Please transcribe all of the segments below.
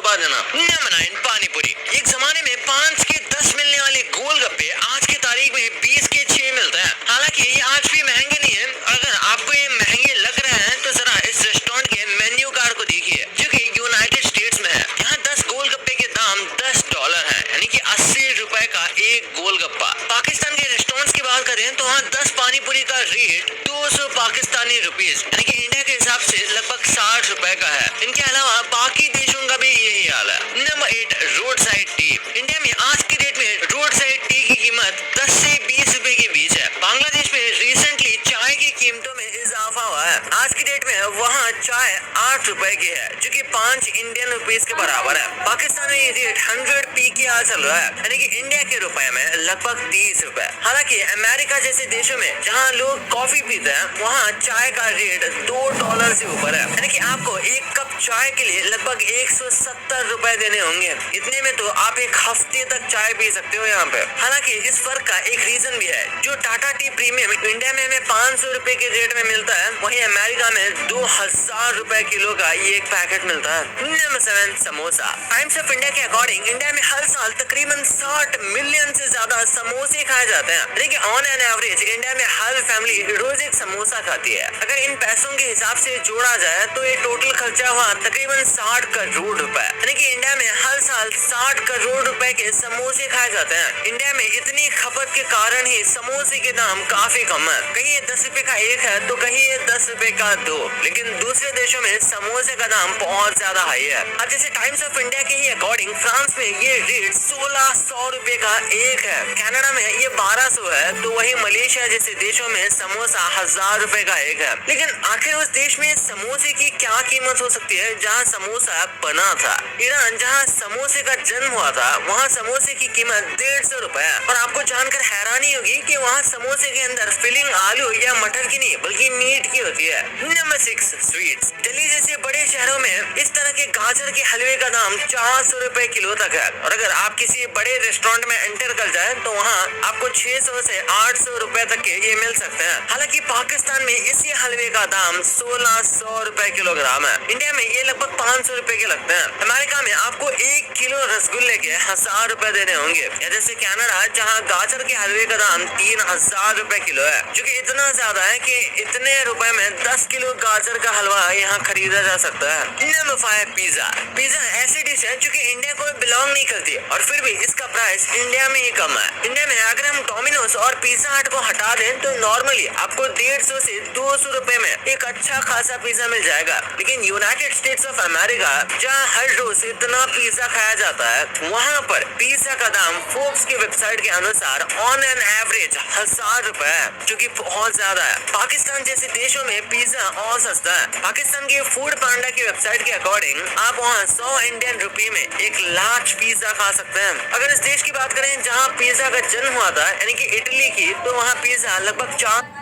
दबा देना। नंबर 9 पानी पूरी। एक जमाने में 5 के 10 मिलने वाले गोलगप्पे आज की तारीख में 20 के 6 मिलते हैं। हालांकि ये आज भी महंगे नहीं है। अगर आपको ये महंगे लग रहे हैं तो जरा इस रेस्टोरेंट के मेन्यू कार्ड को देखिए जो कि यूनाइटेड स्टेट्स में है। यहाँ 10 गोलगप्पे के दाम $10 है, यानी कि 80 रुपए का एक गोलगप्पा। पाकिस्तान के रेस्टोरेंट्स की बात करें तो वहाँ 10 पानी पूरी का रेट 200 पाकिस्तानी रुपीज, यानी कि इंडिया के हिसाब से लगभग 60 रुपए का है। इनके अलावा बाकी देशों का भी यही हाल है। Number 8 road side T. India में आज की डेट में रोड साइड टी की कीमत 10 से 20 रुपए के बीच है। बांग्लादेश में रिसेंटली चाय की कीमतों में इजाफा हुआ है। आज की डेट में वहाँ चाय 8 रुपए की है जो कि 5 इंडियन रुपीज के बराबर है। पाकिस्तान में ये रेट 100 पी के आज चल रहा है, यानी कि इंडिया के रुपए में लगभग 30 रुपए। हालांकि अमेरिका जैसे देशों में जहाँ लोग कॉफी पीते हैं वहाँ चाय का रेट $2 से ऊपर है, यानी कि आपको एक कप चाय के लिए लगभग 170 रुपए देने होंगे। इतने में तो आप एक हफ्ते तक चाय पी सकते हो यहाँ पे। हालांकि इस फर्क का एक रीजन भी है। जो टाटा टी प्रीमियम इंडिया में हमें 500 रुपए के रेट में मिलता है, वहीं अमेरिका में 2000 रुपए किलो का ये एक पैकेट मिलता है। Number 7 samosa. Times of India के अकॉर्डिंग इंडिया में हर साल तकरीबन 60 मिलियन से ज्यादा समोसे खाए जाते हैं, लेकिन ऑन एन एवरेज इंडिया में हर फैमिली रोज एक समोसा खाती है। अगर इन पैसों के हिसाब से जोड़ा जाए तो ये टोटल खर्चा हुआ तकरीबन 60 करोड़ रुपए, यानी कि इंडिया में हर साल 60 करोड़ रुपए के समोसे खाए जाते हैं। इंडिया में इतनी खपत के कारण ही समोसे के दाम काफी कम है। कहीं ये 10 रुपए का एक है तो कहीं ये 10 रुपए का 2, लेकिन दूसरे देशों में समोसे का दाम बहुत ज्यादा हाई है। अब जैसे टाइम्स ऑफ इंडिया के ही अकॉर्डिंग फ्रांस में ये रेट 1600 रुपए का एक है, कनाडा में ये 1200 है, तो वही मलेशिया जैसे देशों में समोसा 1000 रुपए का एक है। लेकिन आखिर उस देश में समोसे की क्या कीमत हो सकती है जहाँ समोसा बना था? ईरान जहाँ समोसे का जन्म हुआ था वहाँ समोसे की कीमत 150 रुपए है। और आपको जानकर हैरानी होगी कि वहाँ समोसे के अंदर फिलिंग आलू या मटर की नहीं बल्कि मीट की होती है। Number 6 sweets. दिल्ली जैसे बड़े शहरों में इस तरह के गाजर के हलवे का दाम 400 रुपए किलो तक है, और अगर आप किसी बड़े रेस्टोरेंट में एंटर कर जाए तो वहाँ आपको 600 से 800 रुपए तक के ये मिल सकते हैं। हालांकि पाकिस्तान में इसी हलवे का दाम 1600 रुपए किलोग्राम है। इंडिया में ये लगभग 500 रुपए के लगते हैं। अमेरिका में आपको 1 किलो रसगुल्ले के 1000 रुपए देने होंगे। या जैसे कनाडा जहाँ गाजर के हलवे का दाम 3000 रुपए किलो है, जो कि इतना ज्यादा है कि इतने रुपए में 10 किलो गाजर का हलवा यहाँ खरीदा जा सकता है। Number 5 pizza. पिज्जा ऐसी डिश है जो कि इंडिया को बिलोंग नहीं करती और फिर भी इसका प्राइस इंडिया में ही कम है। इंडिया में अगर हम डोमिनोज और पिज्जा हट को हटा दें तो नॉर्मली आपको 150 से 200 रुपए में एक अच्छा खासा पिज्जा मिल जाएगा। लेकिन यूनाइटेड स्टेट्स ऑफ अमेरिका जहाँ हर रोज इतना पिज्जा खाया जाता है, वहाँ पर पिज्जा का दाम फोर्ब्स की वेबसाइट के अनुसार ऑन एन एवरेज 1000 रुपए है, जो कि बहुत ज्यादा है। पाकिस्तान जैसे देशों में पिज्जा और सस्ता है। पाकिस्तान के फूड पांडा की वेबसाइट के अकॉर्डिंग आप वहाँ 100 इंडियन रुपए में एक लार्ज पिज्जा खा सकते हैं। अगर इस देश की बात करें जहाँ पिज्जा का जन्म हुआ था, यानी कि इटली की, तो वहाँ पिज्जा लगभग 4।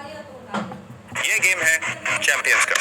ये गेम है चैंपियंस का।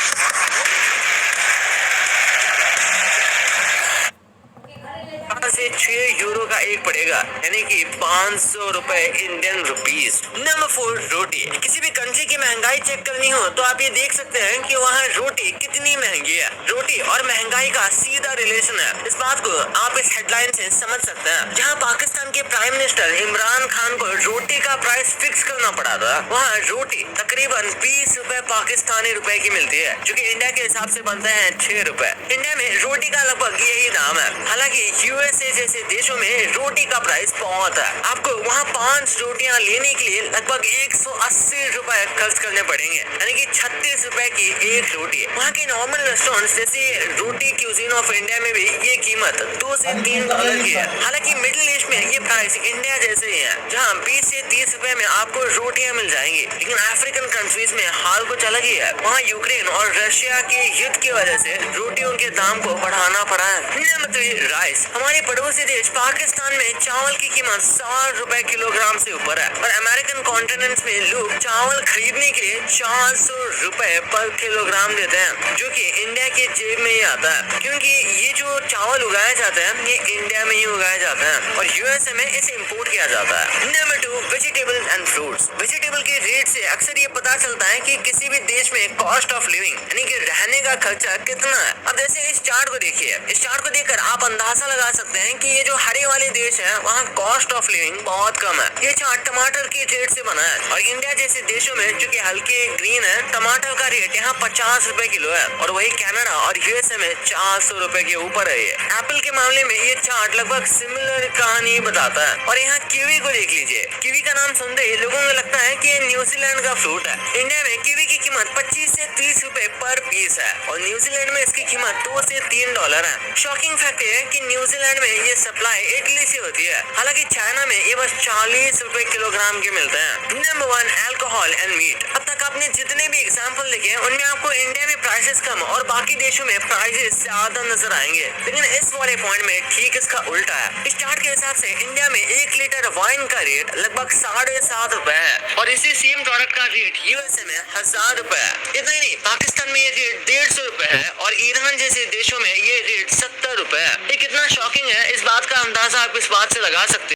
4 से 6 यूरो का एक पड़ेगा, यानी कि 500 रुपए इंडियन रुपीस। नंबर 4 रोटी। किसी भी कंट्री की महंगाई चेक करनी हो तो आप ये देख सकते हैं कि वहाँ रोटी कितनी महंगी है। रोटी और महंगाई का सीधा रिलेशन है। इस बात को आप इस हेडलाइन से समझ सकते हैं। जहाँ पाकिस्तान के प्राइम मिनिस्टर इमरान खान को रोटी का प्राइस फिक्स करना पड़ा था, वहाँ रोटी तकरीबन 20 रुपए पाकिस्तानी रुपए की मिलती है, जो कि इंडिया के हिसाब से बनते हैं 6 रुपए। इंडिया में रोटी का लगभग यही दाम है। हालांकि यूएसए जैसे देशों में रोटी का प्राइस बहुत है। आपको वहाँ 5 रोटियाँ लेने के लिए लगभग 180 रुपए खर्च करने पड़ेंगे, यानी कि 36 रुपए की एक रोटी। वहाँ के नॉर्मल रेस्टोरेंट जैसे रोटी क्यूजीन ऑफ इंडिया में भी ये कीमत 2 से 3 डॉलर की है। हालांकि मिडिल ईस्ट में ये प्राइस इंडिया जैसे ही है, जहाँ 20 से 30 रुपए में आपको रोटियाँ मिल जाएंगी। लेकिन अफ्रीकन कंट्रीज में हाल कुछ अलग ही है। वहाँ यूक्रेन और रशिया के युद्ध की वजह से रोटियों के दाम को बढ़ाना पड़ा है। Number 3 rice. हमारे पड़ोसी पड़ोसी देश पाकिस्तान में चावल की कीमत 60 रुपए किलोग्राम से ऊपर है और अमेरिकन कॉन्टिनेंट में लोग चावल खरीदने के लिए 400 रुपए पर किलोग्राम देते हैं, जो कि इंडिया के जेब में ही आता है, क्योंकि ये जो चावल उगाया जाता है ये इंडिया में ही उगाया जाता है और यूएसए में इसे इंपोर्ट किया जाता है। Number 2, vegetable and fruits. Vegetable के रेट से अक्सर ये पता चलता है कि किसी भी देश में कॉस्ट ऑफ लिविंग यानी कि रहने का खर्चा कितना है। अब जैसे इस चार्ट को देखिए, इस चार्ट को देखकर आप अंदाजा लगा सकते हैं कि ये जो हरे वाले देश है वहाँ कॉस्ट ऑफ लिविंग बहुत कम है। ये चार्ट टमाटर के रेट से बना है और इंडिया जैसे देशों में जो कि हल्के ग्रीन है, टमाटर का रेट यहाँ 50 रुपए किलो है और वही कनाडा और यूएसए में 400 रुपए के ऊपर है। ये एप्पल के मामले में ये चार्ट लगभग सिमिलर कहानी बताता है। और यहाँ कीवी को देख लीजिए, कीवी का नाम सुनते ही लोगों को लगता है कि ये न्यूजीलैंड का फ्रूट है। इंडिया में कीवी की कीमत 25 से 30 रुपए पर पीस है और न्यूजीलैंड में इसकी कीमत $2 से $3 है। शॉकिंग फैक्ट है कि न्यूजीलैंड में ये सप्लाई इटली से होती है, हालांकि चाइना में ये बस 40 रुपए किलोग्राम के मिलते हैं। Number 1, alcohol and meat. अब तक आपने जितने भी एग्जाम्पल देखे उनमें आपको इंडिया में प्राइसेस कम और बाकी देशों में प्राइसेस ज्यादा नजर आएंगे, लेकिन इस वाले पॉइंट में ठीक इसका उल्टा है। इस चार्ट के हिसाब से इंडिया में 1 लीटर वाइन का रेट लगभग 7.5 रुपए है और इसी सेम प्रोडक्ट का रेट यूएसए में 1000 रुपए है। इतना ही नहीं, पाकिस्तान में ये रेट 150 रुपए है और ईरान जैसे देशों में ये रेट 70 रुपए है। ये कितना शॉकिंग है, इस बात का अंदाजा आप इस बात से लगा सकते हैं